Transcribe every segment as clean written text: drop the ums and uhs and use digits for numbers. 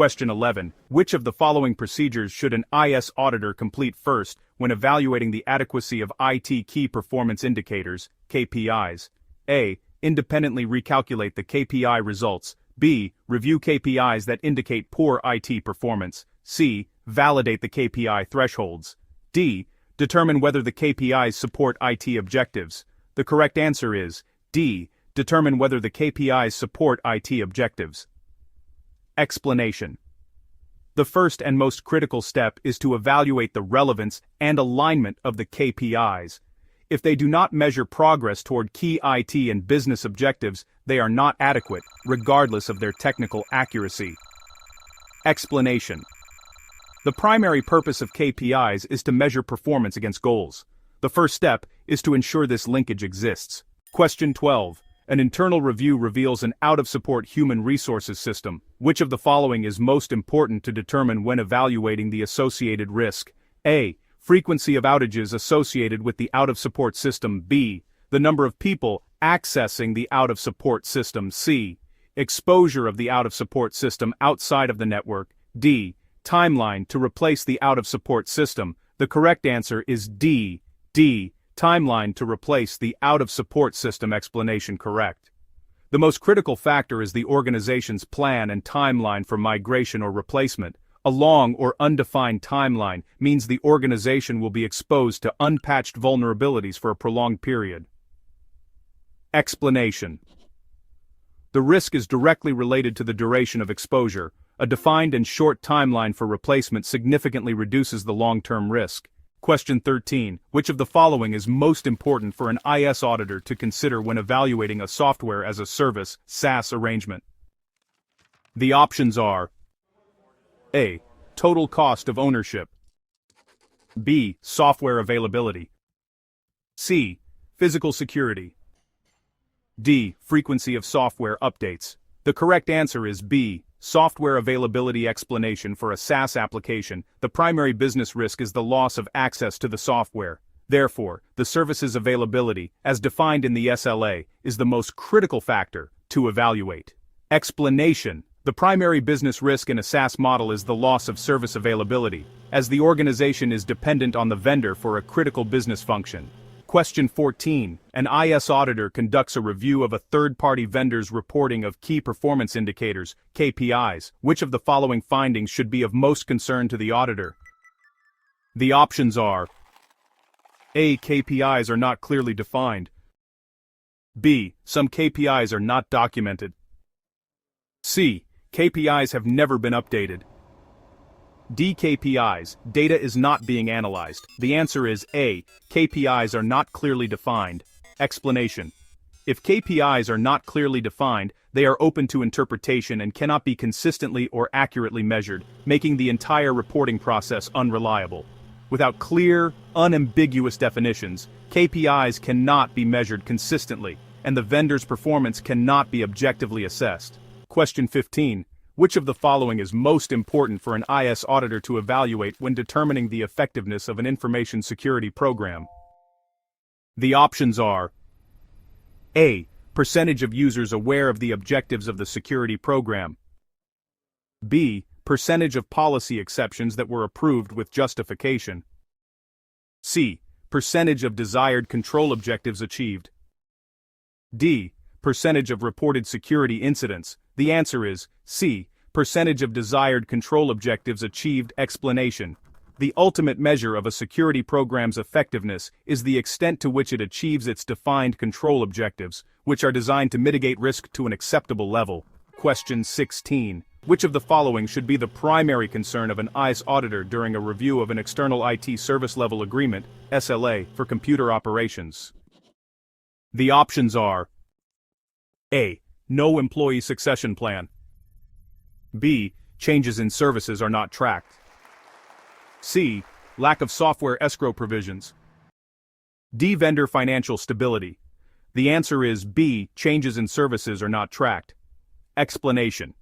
Question 11. Which of the following procedures should an IS auditor complete first when evaluating the adequacy of IT key performance indicators, KPIs? A. Independently recalculate the KPI results. B. Review KPIs that indicate poor IT performance. C. Validate the KPI thresholds. D. Determine whether the KPIs support IT objectives. The correct answer is D. Determine whether the KPIs support IT objectives. Explanation. The first and most critical step is to evaluate the relevance and alignment of the KPIs. If they do not measure progress toward key IT and business objectives, they are not adequate, regardless of their technical accuracy. Explanation. The primary purpose of KPIs is to measure performance against goals. The first step is to ensure this linkage exists. Question 12. An internal review reveals an out-of-support human resources system. Which of the following is most important to determine when evaluating the associated risk? A. Frequency of outages associated with the out-of-support system. B. The number of people accessing the out-of-support system. C. Exposure of the out-of-support system outside of the network. D. Timeline to replace the out-of-support system. The correct answer is D. D. Timeline to replace the out-of-support system. Explanation correct. The most critical factor is the organization's plan and timeline for migration or replacement. A long or undefined timeline means the organization will be exposed to unpatched vulnerabilities for a prolonged period. Explanation. The risk is directly related to the duration of exposure. A defined and short timeline for replacement significantly reduces the long-term risk. Question 13. Which of the following is most important for an IS auditor to consider when evaluating a software as a service (SaaS) arrangement? The options are A. Total cost of ownership. B. Software availability. C. Physical security. D. Frequency of software updates. The correct answer is B. Software availability. Explanation. For a SaaS application, the primary business risk is the loss of access to the software. Therefore, the service's availability, as defined in the SLA, is the most critical factor to evaluate. Explanation. The primary business risk in a SaaS model is the loss of service availability, as the organization is dependent on the vendor for a critical business function. Question 14. An IS auditor conducts a review of a third-party vendor's reporting of key performance indicators, KPIs. Which of the following findings should be of most concern to the auditor? The options are A. KPIs are not clearly defined. B. Some KPIs are not documented. C. KPIs have never been updated. D. KPIs, data is not being analyzed. The answer is A. KPIs are not clearly defined. Explanation. If KPIs are not clearly defined, they are open to interpretation and cannot be consistently or accurately measured, making the entire reporting process unreliable. Without clear, unambiguous definitions, KPIs cannot be measured consistently, and the vendor's performance cannot be objectively assessed. Question 15. Which of the following is most important for an IS auditor to evaluate when determining the effectiveness of an information security program? The options are A. Percentage of users aware of the objectives of the security program. B. Percentage of policy exceptions that were approved with justification. C. Percentage of desired control objectives achieved. D. Percentage of reported security incidents. The answer is C. Percentage of desired control objectives achieved. Explanation. The ultimate measure of a security program's effectiveness is the extent to which it achieves its defined control objectives, which are designed to mitigate risk to an acceptable level. Question 16. Which of the following should be the primary concern of an IS auditor during a review of an external IT service level agreement, SLA, for computer operations? The options are A. No employee succession plan. B. Changes in services are not tracked. C. Lack of software escrow provisions. D. Vendor financial stability. The answer is B. Changes in services are not tracked. Explanation.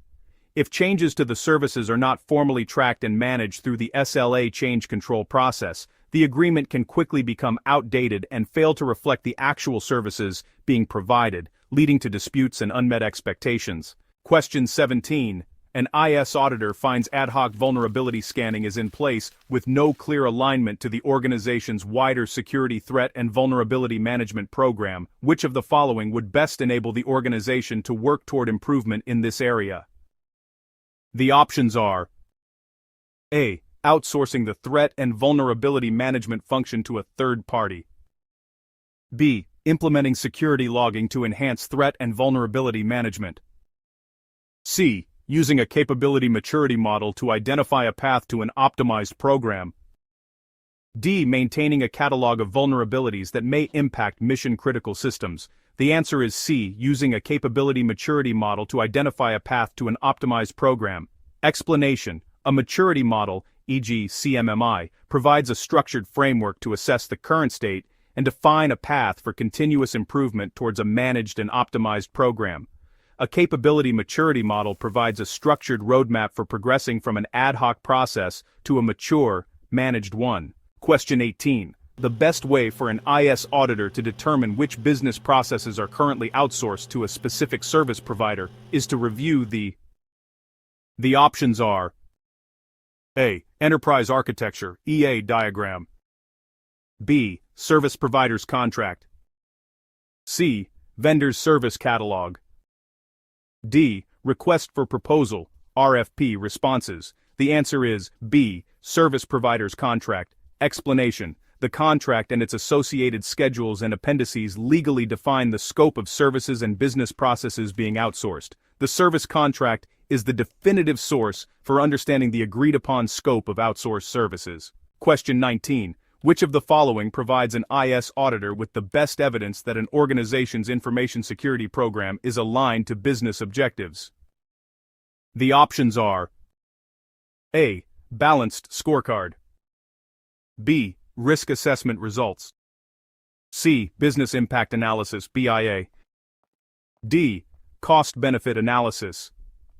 If changes to the services are not formally tracked and managed through the SLA change control process, the agreement can quickly become outdated and fail to reflect the actual services being provided, leading to disputes and unmet expectations. Question 17. An IS auditor finds ad hoc vulnerability scanning is in place with no clear alignment to the organization's wider security threat and vulnerability management program. Which of the following would best enable the organization to work toward improvement in this area? The options are: A. Outsourcing the threat and vulnerability management function to a third party. B. Implementing security logging to enhance threat and vulnerability management. C. Using a capability maturity model to identify a path to an optimized program. D. Maintaining a catalog of vulnerabilities that may impact mission-critical systems. The answer is C. Using a capability maturity model to identify a path to an optimized program. Explanation: a maturity model, e.g. CMMI, provides a structured framework to assess the current state and define a path for continuous improvement towards a managed and optimized program. A capability maturity model provides a structured roadmap for progressing from an ad hoc process to a mature, managed one. Question 18. The best way for an IS auditor to determine which business processes are currently outsourced to a specific service provider is to review the options are: A. Enterprise architecture, EA diagram. B. Service provider's contract. C. Vendor's service catalog. D. Request for proposal, RFP responses. The answer is B. Service provider's contract. Explanation: the contract and its associated schedules and appendices legally define the scope of services and business processes being outsourced. The service contract is the definitive source for understanding the agreed-upon scope of outsourced services. Question 19. Which of the following provides an IS auditor with the best evidence that an organization's information security program is aligned to business objectives? The options are: A. Balanced scorecard. B. Risk assessment results. C. Business impact analysis, BIA. D. Cost-benefit analysis.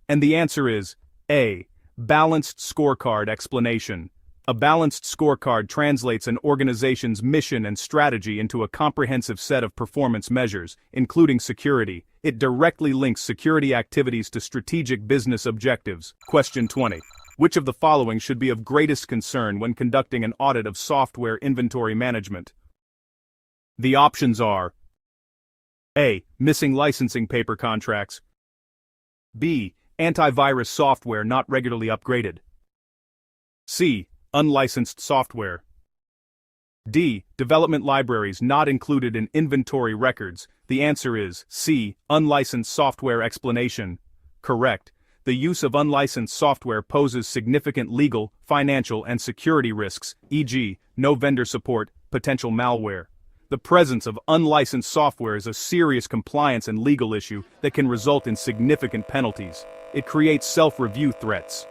And the answer is A. Balanced scorecard. Explanation: a balanced scorecard translates an organization's mission and strategy into a comprehensive set of performance measures, including security. It directly links security activities to strategic business objectives. Question 20. Which of the following should be of greatest concern when conducting an audit of software inventory management? The options are: A. Missing licensing paper contracts. B. Antivirus software not regularly upgraded. C. Unlicensed software. D. Development libraries not included in inventory records. The answer is C. Unlicensed software. Explanation: correct. The use of unlicensed software poses significant legal, financial, and security risks, e.g., no vendor support, potential malware. The presence of unlicensed software is a serious compliance and legal issue that can result in significant penalties. It creates self-review threats.